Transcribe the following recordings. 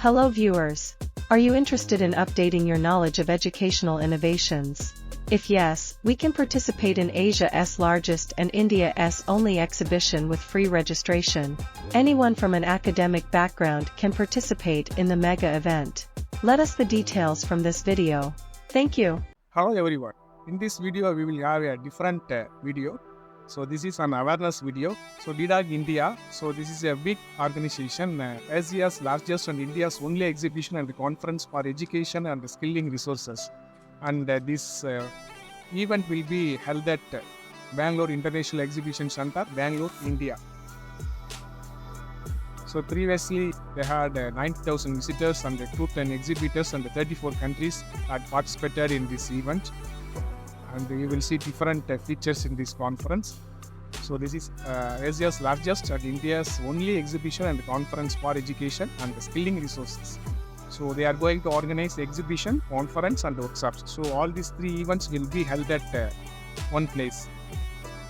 Hello viewers. Are you interested in updating your knowledge of educational innovations? If yes, we can participate in Asia's largest and India's only exhibition with free registration. Anyone from an academic background can participate in the mega event. Let us the details from this video. Thank you. Hello everyone. In this video we will have a different video. So this is an awareness video. So Didac India. So this is a big organization, Asia's largest and India's only exhibition and conference for education and skilling resources. And this event will be held at Bangalore International Exhibition Center, Bangalore, India. So previously they had 90,000 visitors and 210 exhibitors and 34 countries had participated in this event. And you will see different features in this conference. So this is Asia's largest and India's only exhibition and conference for education and skilling resources. So they are going to organize exhibition, conference and workshops. So all these three events will be held at one place.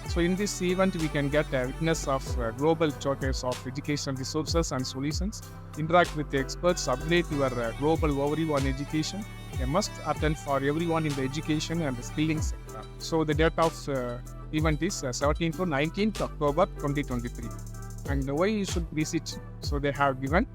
So in this event we can get a witness of global showcase of educational resources and solutions, interact with the experts, upgrade your global overview on education, a must attend for everyone in the education and the skilling sector. So the date of event is 17th to 19th October 2023. And why you should visit? So they have given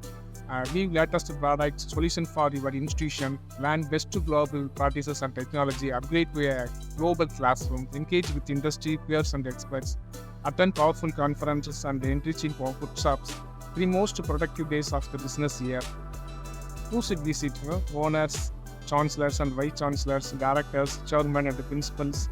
give latest products, solution for your institution, learn best global practices and technology, upgrade to a global classroom, engage with industry peers and experts, attend powerful conferences and enriching workshops, 3 most productive days of the business year. Who should visit? Owners, chancellors and vice chancellors, directors, chairmen and the principals,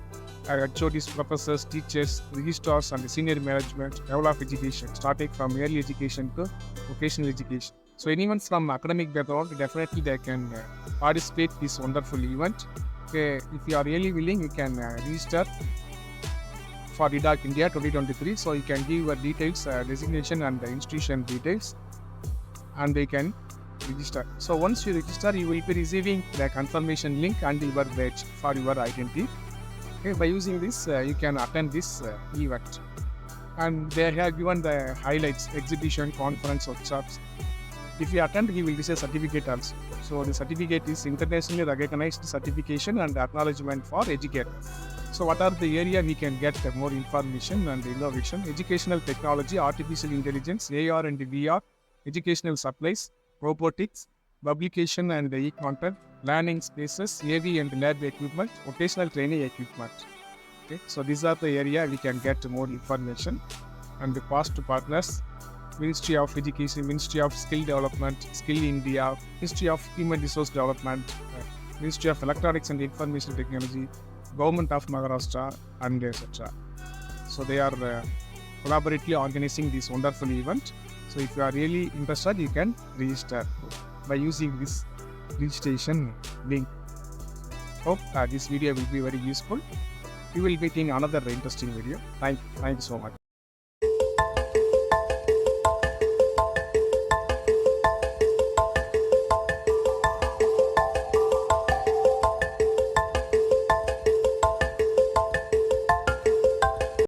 HODs, professors, teachers, registrars and the senior management, level of education, starting from early education to vocational education. So anyone from academic background, definitely they can participate in this wonderful event. Okay, if you are really willing, you can register for Didac India 2023. So you can give your details, designation and the institution details, and they can register. So once you register, you will be receiving the confirmation link and your badge for your identity. Okay, by using this, you can attend this event. And they have given the highlights, exhibition, conference, workshops. If you attend, you will receive a certificate also. So the certificate is internationally recognized certification and acknowledgement for educators. So what are the area we can get more information and innovation? Educational technology, artificial intelligence, AR and VR, educational supplies, robotics, publication and e-content, learning spaces, AV and lab equipment, vocational training equipment. Okay, so these are the area we can get more information. And the past partners, Ministry of Education, Ministry of Skill Development, Skill India, Ministry of Human Resource Development, Ministry of Electronics and Information Technology, Government of Maharashtra and etc. So they are collaboratively organizing this wonderful event. So if you are really interested, you can register by using this registration link. Hope this video will be very useful. We will be meeting another interesting video. Thank you so much.